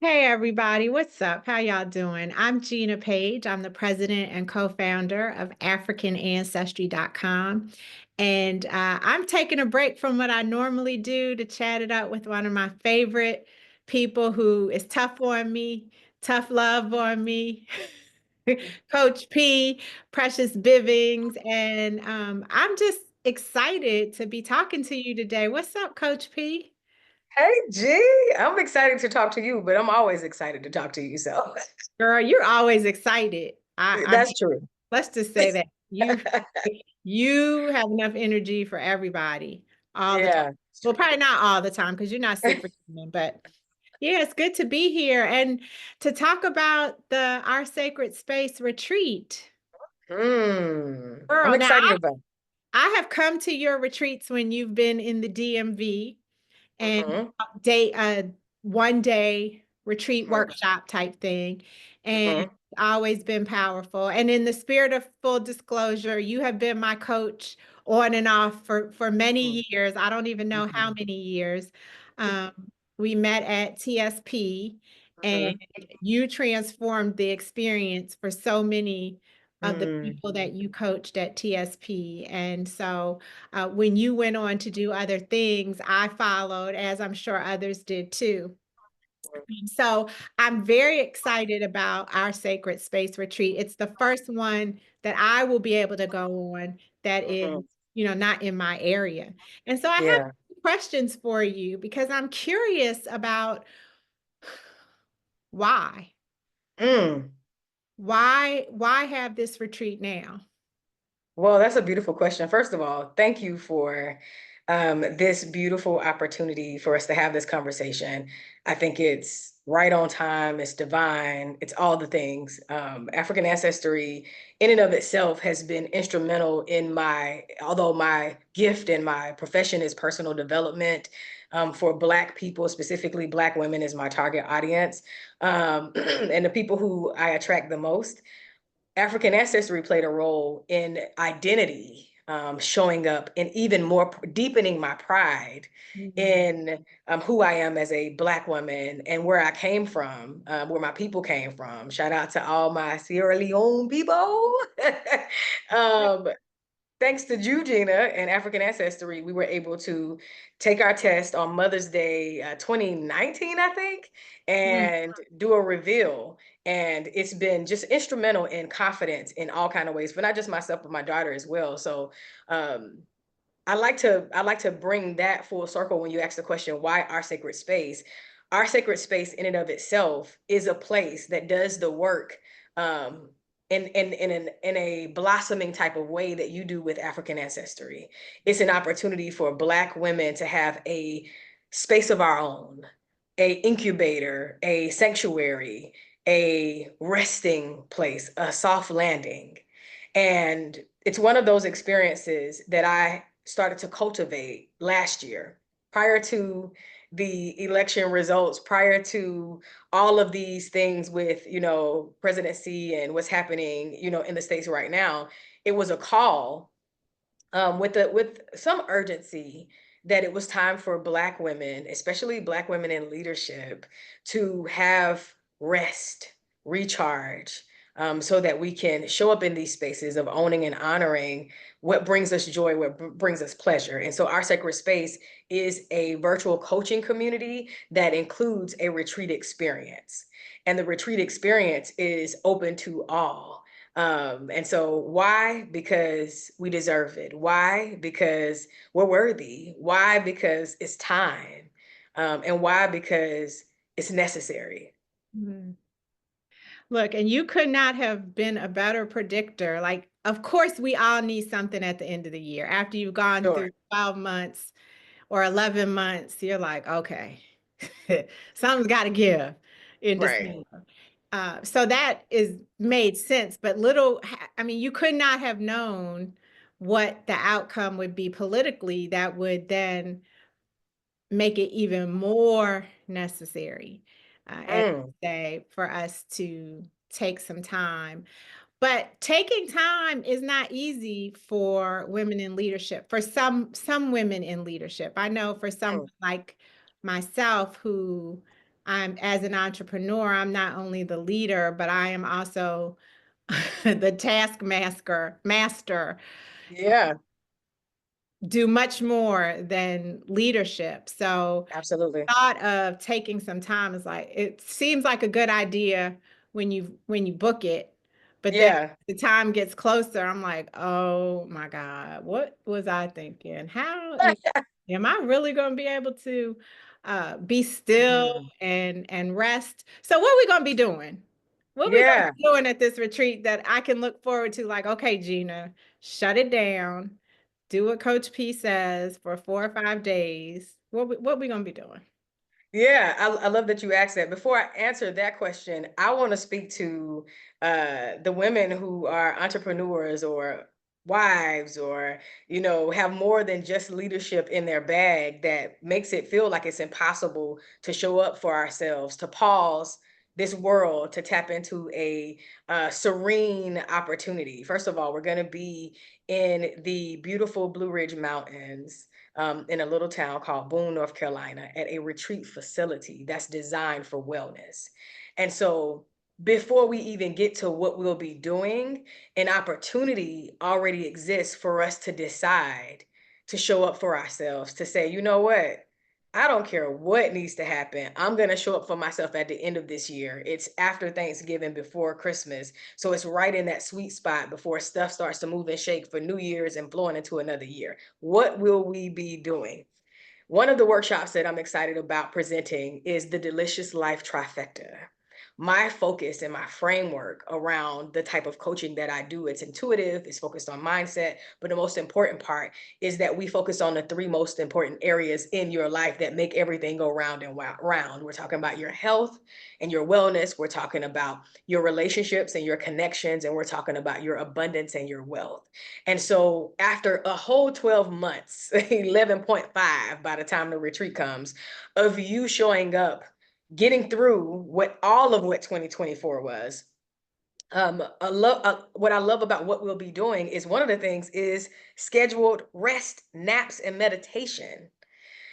Hey everybody, what's up? How y'all doing? I'm Gina Paige. I'm the president and co-founder of AfricanAncestry.com. And I'm taking a break from what I normally do to chat it up with one of my favorite people who is tough on me, tough love on me, Coach P, Precious Bivings. And I'm just excited to be talking to you today. What's up, Coach P? Hey G, I'm excited to talk to you, but I'm always excited to talk to you. So Girl, you're always excited. I that's mean, true. let's just say that you have enough energy for everybody all the time. Yeah. Well, probably not all the time because you're not superhuman, but yeah, it's good to be here and to talk about the Our Sacred Space retreat. I'm Girl, now excited about I have come to your retreats when you've been in the DMV and it. day one day retreat Hmm. workshop type thing, and Hmm. it's always been powerful. And in the spirit of full disclosure, you have been my coach on and off for many years. I don't even know how Hmm. many years. um, we met at TSP, and Hmm. you transformed the experience for so many of the Hmm. people that you coached at TSP. And so when you went on to do other things, I followed, as I'm sure others did too. So I'm very excited about our Sacred Space retreat. It's the first one that I will be able to go on that is, Hmm. not in my area. And so I have Yeah. questions for you because I'm curious about why. Mm. Why have this retreat now? Well, that's a beautiful question. First of all, thank you for this beautiful opportunity for us to have this conversation. I think it's right on time, it's divine, it's all the things. African ancestry, in and of itself, has been instrumental in although my gift and my profession is personal development. For Black people, specifically Black women, is my target audience, and the people who I attract the most. African ancestry played a role in identity, showing up and even more deepening my pride Mhm. in who I am as a Black woman and where I came from, where my people came from. Shout out to all my Sierra Leone people. um, Thanks to you, Gina, and African Ancestry, we were able to take our test on Mother's Day 2019, I think, Mm. and do a reveal. And it's been just instrumental in confidence in all kind of ways, but not just myself, but my daughter as well. So um, I like to bring that full circle when you ask the question, why our sacred space? Our sacred space in and of itself is a place that does the work um, in a blossoming type of way that you do with African ancestry. It's an opportunity for Black women to have a space of our own, a incubator, a sanctuary, a resting place, a soft landing. And it's one of those experiences that I started to cultivate last year, prior to the election results, prior to all of these things with, presidency and what's happening, in the States right now. It was a call with some urgency that it was time for Black women, especially Black women in leadership, to have rest, recharge, so that we can show up in these spaces of owning and honoring what brings us joy, what brings us pleasure. And so our sacred space is a virtual coaching community that includes a retreat experience. And the retreat experience is open to all. And so why? Because we deserve it. Why? Because we're worthy. Why? Because it's time. And why? Because it's necessary. Mhm. Look, and you could not have been a better predictor. Like, of course, we all need something at the end of the year. After you've gone Sure. through 12 months or 11 months, you're like, okay, something's got to give in Right. December. So that is made sense, but I mean, you could not have known what the outcome would be politically that would then make it even more necessary, as you Mm, say, for us to take some time. But taking time is not easy for women in leadership, for some women in leadership. I know for someone mm, like myself who I'm as an entrepreneur, I'm not only the leader, but I am also the master, Yeah, do much more than leadership. So absolutely. thought of taking some time is like it seems like a good idea when you book it, but then Yeah. the time gets closer, I'm like, oh my God, what was I thinking? Am I really gonna be able to be still Mhm. and rest? So what are we gonna be doing? What we gonna Yeah. be doing at this retreat that I can look forward to? Like, okay, Gina, shut it down, do what Coach P says for 4 or 5 days. What we gonna be doing? Yeah, I love that you asked that. Before I answer that question, I want to speak to the women who are entrepreneurs or wives or, have more than just leadership in their bag that makes it feel like it's impossible to show up for ourselves, to pause this world, to tap into a serene opportunity. First of all, we're going to be in the beautiful Blue Ridge Mountains in a little town called Boone, North Carolina, at a retreat facility that's designed for wellness. And so, before we even get to what we'll be doing, an opportunity already exists for us to decide to show up for ourselves, to say, you know what? I don't care what needs to happen. I'm going to show up for myself at the end of this year. It's after Thanksgiving, before Christmas. So it's right in that sweet spot before stuff starts to move and shake for New Year's and flowing into another year. What will we be doing? One of the workshops that I'm excited about presenting is the Delicious Life Trifecta. My focus and my framework around the type of coaching that I do, it's intuitive, it's focused on mindset, but the most important part is that we focus on the three most important areas in your life that make everything go round and round. We're talking about your health and your wellness, we're talking about your relationships and your connections, and we're talking about your abundance and your wealth. And so after a whole 12 months, 11.5 by the time the retreat comes, of you showing up, getting through all of what 2024 was. What I love about what we'll be doing is one of the things is scheduled rest, naps, and meditation.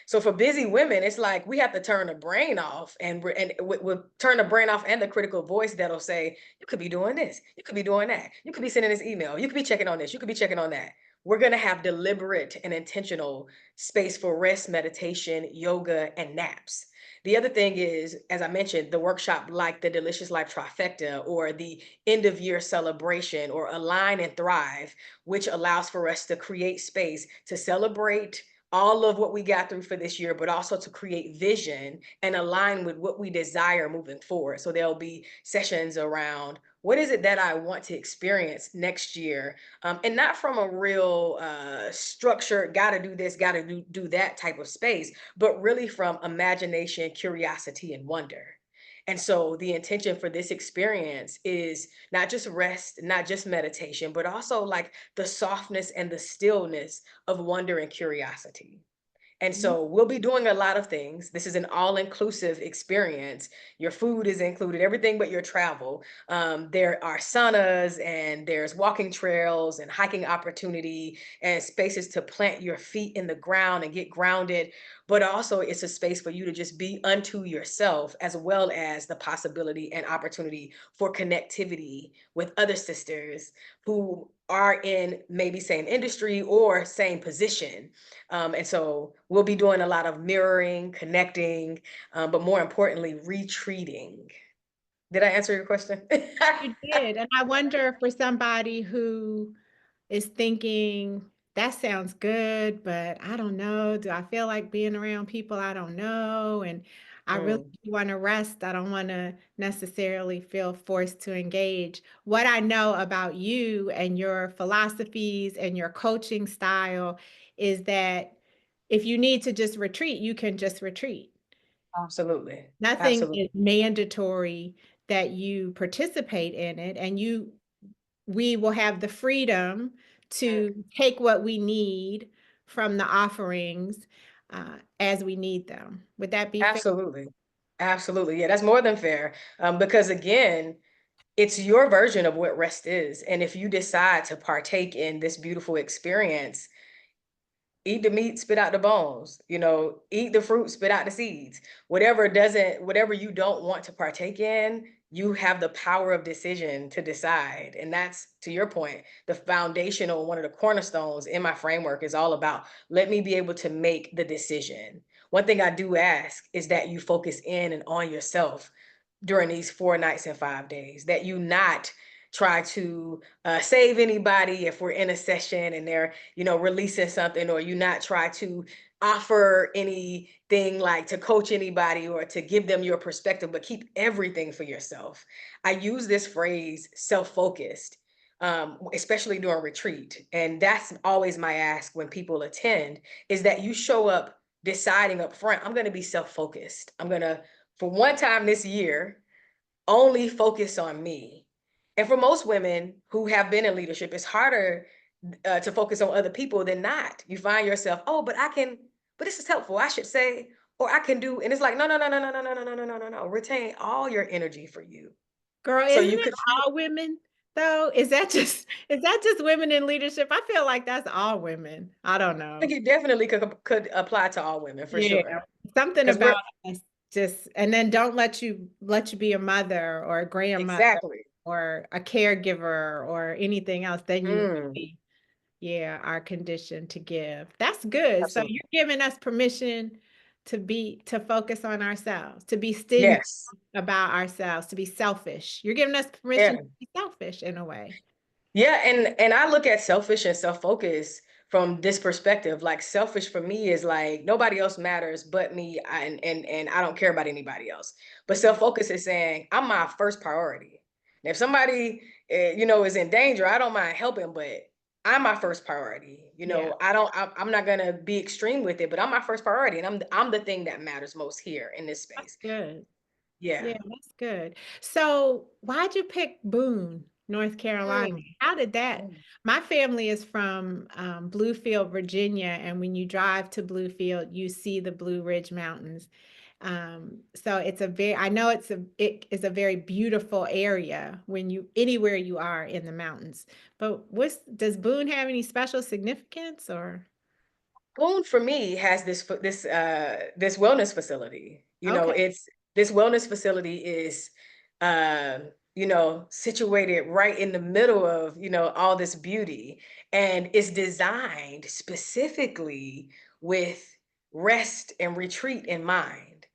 So for busy women, it's like we have to turn the brain off, and we'll turn the brain off and the critical voice that'll say, "You could be doing this, you could be doing that, you could be sending this email, you could be checking on this, you could be checking on that." We're gonna have deliberate and intentional space for rest, meditation, yoga, and naps. The other thing is, as I mentioned, the workshop like the Delicious Life Trifecta or the end of year celebration or Align and Thrive, which allows for us to create space to celebrate all of what we got through for this year, but also to create vision and align with what we desire moving forward. So there'll be sessions around what is it that I want to experience next year, and not from a real structured, got to do this, got to do that type of space, but really from imagination, curiosity, and wonder. And so the intention for this experience is not just rest, not just meditation, but also like the softness and the stillness of wonder and curiosity. And so we'll be doing a lot of things. This is an all-inclusive experience. Your food is included, everything but your travel. There are saunas and there's walking trails and hiking opportunity and spaces to plant your feet in the ground and get grounded. But also it's a space for you to just be unto yourself, as well as the possibility and opportunity for connectivity with other sisters who are in maybe same industry or same position. And so we'll be doing a lot of mirroring, connecting, but more importantly, retreating. Did I answer your question? You did. And I wonder for somebody who is thinking, that sounds good, but I don't know. Do I feel like being around people I don't know? And I really Mm, want to rest. I don't want to necessarily feel forced to engage. What I know about you and your philosophies and your coaching style is that if you need to just retreat, you can just retreat. absolutely. Nothing Absolutely. is mandatory that you participate in it, and we will have the freedom Mm, to take what we need from the offerings as we need them. Would that be fair? absolutely. Absolutely. Yeah, that's more than fair. Because again, it's your version of what rest is. And if you decide to partake in this beautiful experience, Eat the meat, spit out the bones, eat the fruit, spit out the seeds. Whatever you don't want to partake in, you have the power of decision to decide. And that's, to your point, the foundational, one of the cornerstones in my framework is all about, let me be able to make the decision. One thing I do ask is that you focus in and on yourself during these 4 nights and 5 days, that you not try to save anybody if we're in a session and they're releasing something, or you not try to offer anything like to coach anybody or to give them your perspective, but keep everything for yourself. I use this phrase self-focused, especially during retreat, and that's always my ask when people attend, is that you show up deciding up front, I'm going to be self-focused. I'm going to, for one time this year, only focus on me. And for most women who have been in leadership, it's harder to focus on other people than not. You find yourself, oh, but this is helpful, I should say, or I can do, and it's like, no, no, no, no, no, no, no, no, no, no, no, no, no. Retain all your energy for you. Girl, So isn't you it could feel all women though? Is that just women in leadership? I feel like that's all women. I don't I know. think it definitely could apply to all women for Yeah. sure. Something Because about we're us just, and then don't let you be a mother or a grandmother exactly. or a caregiver or anything else. Then you Mm, really, yeah, are conditioned to give. That's good. So absolutely. you're giving us permission to focus on ourselves, to be stingy Yes. about ourselves, to be selfish. You're giving us permission Yeah. to be selfish in a way. Yeah, and I look at selfish and self-focus from this perspective. Like selfish for me is like nobody else matters but me, and I don't care about anybody else. But Mhm. self-focus is saying I'm my first priority. And if somebody is in danger, I don't mind helping, but I'm my first priority. Yeah, I'm not gonna be extreme with it, but I'm my first priority, and I'm the thing that matters most here in this that's space. good. Yeah. Yeah, that's good. So, why'd you pick Boone, North Carolina? Mm, How did that? mm. My family is from Bluefield, Virginia, and when you drive to Bluefield, you see the Blue Ridge Mountains. So I know it is a very beautiful area when you anywhere you are in the mountains. But does Boone have any special significance or? Boone for me has this wellness facility. Okay. It's this wellness facility is situated right in the middle of, all this beauty, and it's designed specifically with rest and retreat in mind.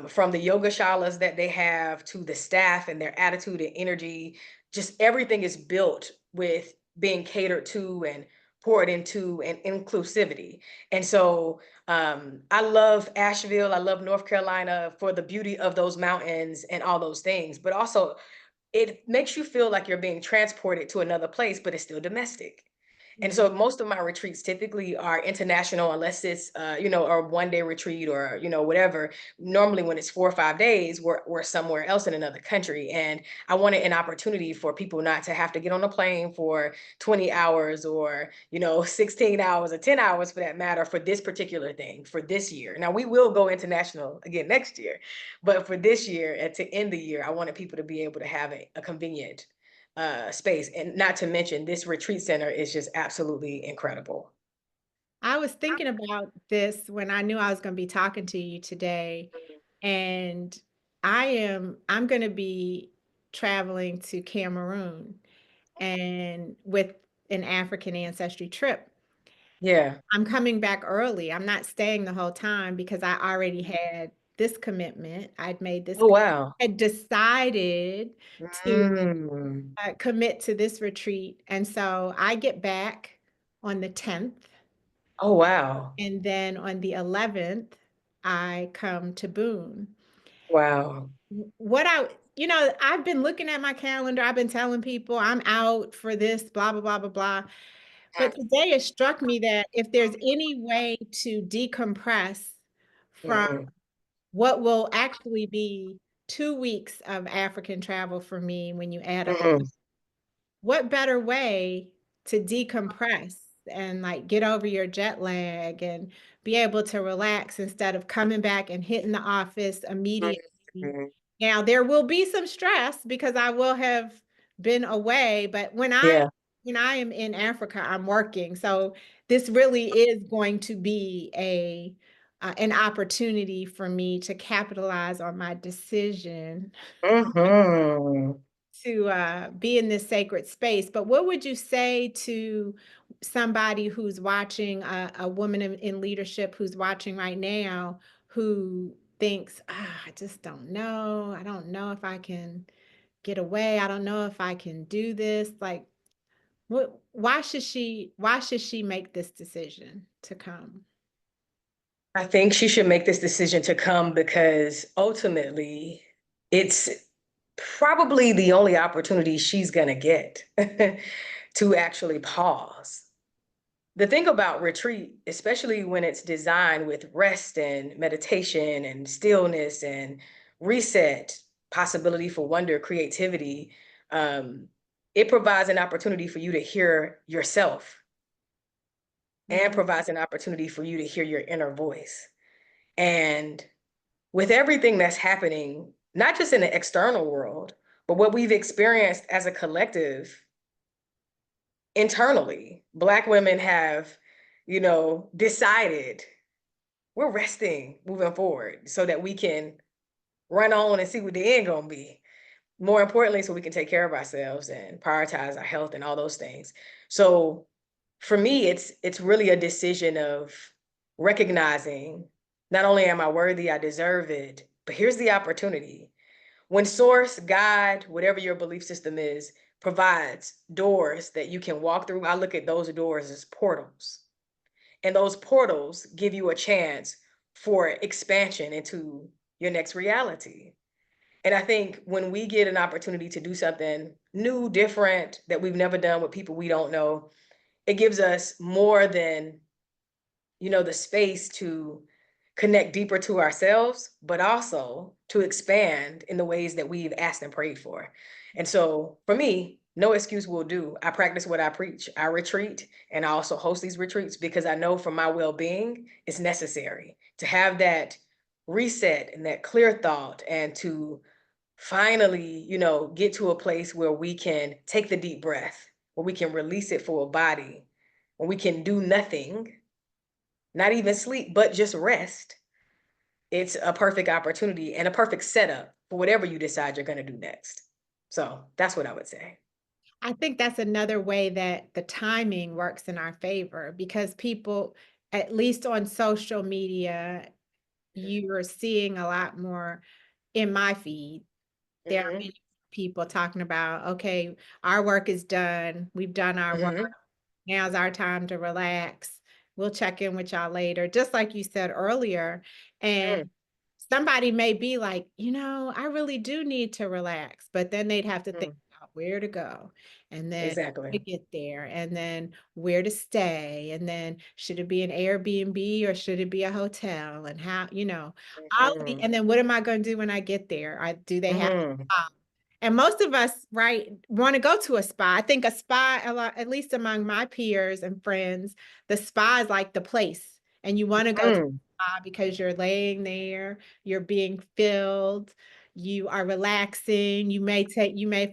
From the yoga shalas that they have to the staff and their attitude and energy, just everything is built with being catered to and poured into and inclusivity. And so I love Asheville. I love North Carolina for the beauty of those mountains and all those things. But also, it makes you feel like you're being transported to another place, but it's still domestic. And Mm. so most of my retreats typically are international, unless it's a 1 day retreat or whatever. Normally, when it's 4 or 5 days, we're somewhere else in another country, and I wanted an opportunity for people not to have to get on a plane for 20 hours or 16 hours or 10 hours for that matter for this particular thing for this year. Now we will go international again next year, but for this year and to end the year, I wanted people to be able to have a convenient space. And not to mention, this retreat center is just absolutely incredible. I was thinking about this when I knew I was going to be talking to you today, and I'm going to be traveling to Cameroon and with an African ancestry trip. Yeah. I'm coming back early. I'm not staying the whole time because I already had this commitment. Oh, wow. had decided to Mm. commit to this retreat. And so I get back on the 10th. Oh, wow. And then on the 11th, I come to Boone. Wow. What I've been looking at my calendar. I've been telling people I'm out for this, blah, blah, blah, blah, blah. But today it struck me that if there's any way to decompress from Mhm. what will actually be 2 weeks of African travel for me when you add up, Mhm. what better way to decompress and like get over your jet lag and be able to relax instead of coming back and hitting the office immediately. Mhm. Now, there will be some stress because I will have been away, but Yeah. when I am in Africa, I'm working. So this really is going to be an opportunity for me to capitalize on my decision Mhm. to be in this sacred space. But what would you say to somebody who's watching, a woman in leadership who's watching right now, who thinks, I just don't know. I don't know if I can get away. I don't know if I can do this. Like, why should she make this decision to come? I think she should make this decision to come because ultimately it's probably the only opportunity she's going to get to actually pause. The thing about retreat, especially when it's designed with rest and meditation and stillness and reset, possibility for wonder, creativity, um, it provides an opportunity for you to hear yourself and Mm, provides an opportunity for you to hear your inner voice. And with everything that's happening, not just in the external world, but what we've experienced as a collective internally, Black women have, decided we're resting moving forward so that we can run on and see what the end gonna be. More importantly, so we can take care of ourselves and prioritize our health and all those things. So for me, it's really a decision of recognizing not only am I worthy, I deserve it, but here's the opportunity. When source, God, whatever your belief system is, provides doors that you can walk through, I look at those doors as portals. And those portals give you a chance for expansion into your next reality. And I think when we get an opportunity to do something new, different, that we've never done with people we don't know, it gives us more than, the space to connect deeper to ourselves, but also to expand in the ways that we've asked and prayed for. And so for me, no excuse will do. I practice what I preach. I retreat and I also host these retreats because I know for my well-being, it's necessary to have that reset and that clear thought and to finally, get to a place where we can take the deep breath, where we can release it for a body, where we can do nothing, not even sleep, but just rest. It's a perfect opportunity and a perfect setup for whatever you decide you're going to do next. So that's what I would say. I think that's another way that the timing works in our favor because people, at least on social media, you're seeing a lot more in my feed. There are Mm-hmm. many people talking about, okay, our work is done. We've done our work. Mm-hmm. Now's our time to relax. We'll check in with y'all later, just like you said earlier. And somebody may be like, I really do need to relax, but then they'd have to think Mm-hmm. about where to go and then to Exactly. get there and then where to stay. And then should it be an Airbnb or should it be a hotel? And how, all of the, Mm-hmm. and then what am I going to do when I get there? Do they have Mm-hmm. a spa? And most of us, right, want to go to a spa. I think a spa, a lot, at least among my peers and friends, the spa is like the place. And you want to go to Mm-hmm. the spa because you're laying there, you're being filled, you are relaxing, you may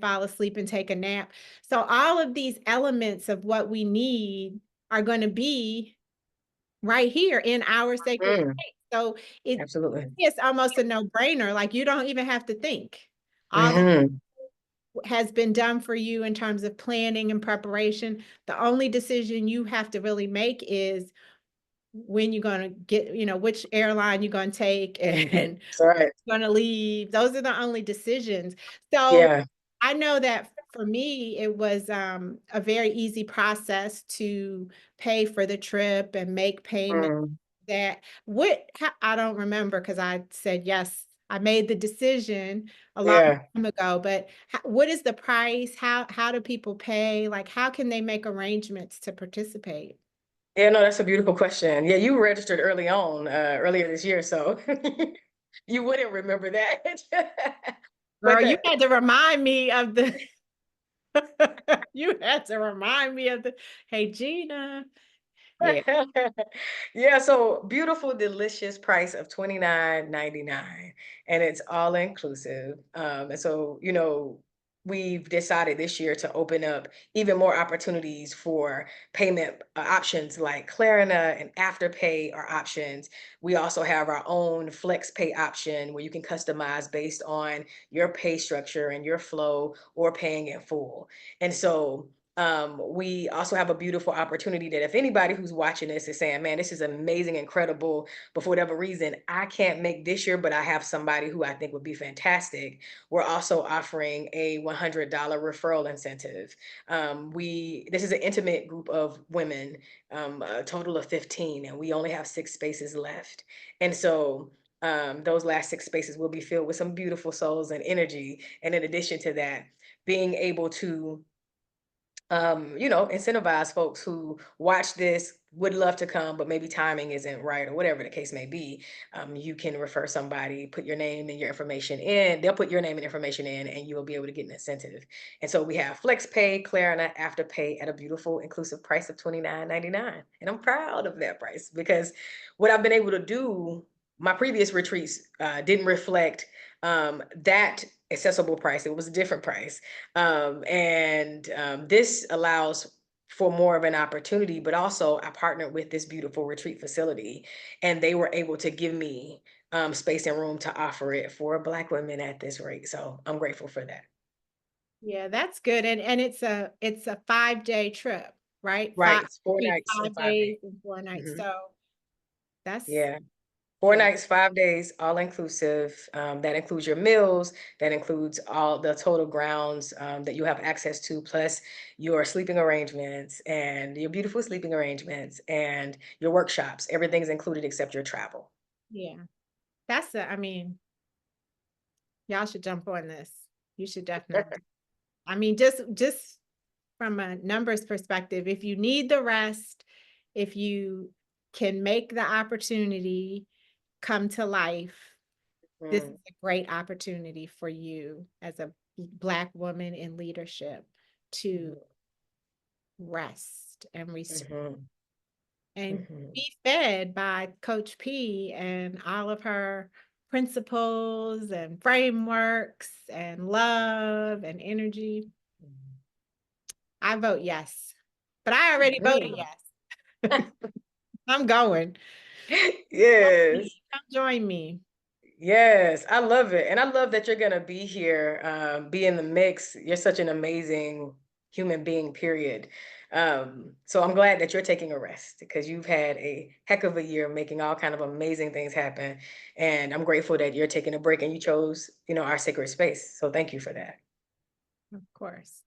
fall asleep and take a nap. So all of these elements of what we need are going to be right here in our sacred Mm-hmm. space. So Absolutely. it's almost a no-brainer. Like you don't even have to think. All Mm-hmm. has been done for you in terms of planning and preparation. The only decision you have to really make is when you're going to get, which airline you're going to take and That's right. going to leave. Those are the only decisions. So Yeah. I know that for me, it was a very easy process to pay for the trip and make payments Mm. that I don't remember because I said yes. I made the decision a long Yeah. time ago, but what is the price? How do people pay? Like, how can they make arrangements to participate? Yeah, no, that's a beautiful question. Yeah, you registered early on, earlier this year, so you wouldn't remember that. But Girl, you had to remind me of the you had to remind me of the hey Gina. Yeah. yeah, so beautiful, delicious price of 29.99, and it's all inclusive. And so, we've decided this year to open up even more opportunities for payment options like Klarna and Afterpay are options. We also have our own flex pay option where you can customize based on your pay structure and your flow or paying in full. And so we also have a beautiful opportunity that if anybody who's watching this is saying, man, this is amazing, incredible, but for whatever reason, I can't make this year, but I have somebody who I think would be fantastic. We're also offering a $100 referral incentive. This is an intimate group of women, a total of 15, and we only have 6 spaces left. And so those last 6 spaces will be filled with some beautiful souls and energy. And in addition to that, being able to incentivize folks who watch this, would love to come, but maybe timing isn't right or whatever the case may be. You can refer somebody, put your name and your information in. They'll put your name and information in, and you will be able to get an incentive. And so we have FlexPay, Klarna, Afterpay at a beautiful, inclusive price of $29.99. And I'm proud of that price because what I've been able to do, my previous retreats didn't reflect that accessible price. It was a different price. This allows for more of an opportunity, but also I partnered with this beautiful retreat facility and they were able to give me space and room to offer it for Black women at this rate. So I'm grateful for that. Yeah, that's good, and it's a 5-day trip, right? Right. 5 It's 4 nights and 5 5 days. days and 4 nights, Hmm. so that's Yeah. Four yeah, nights, 5 days, all inclusive. That includes your meals. That includes all the total grounds that you have access to, plus your sleeping arrangements and your beautiful sleeping arrangements and your workshops. Everything's included except your travel. yeah. That's I mean, y'all should jump on this. You should definitely. I mean, just from a numbers perspective, if you need the rest, if you can make the opportunity come to life, this Mm, is a great opportunity for you as a Black woman in leadership to mhm, rest and mhm, and mhm, be fed by Coach P and all of her principles and frameworks and love and energy. I vote yes, but I already voted mhm. yes. I'm going. Yes. Come join me. Yes, I love it. And I love that you're going to be here, be in the mix. You're such an amazing human being, period. So I'm glad that you're taking a rest because you've had a heck of a year making all kind of amazing things happen. And I'm grateful that you're taking a break and you chose, our sacred space. So thank you for that. Of course.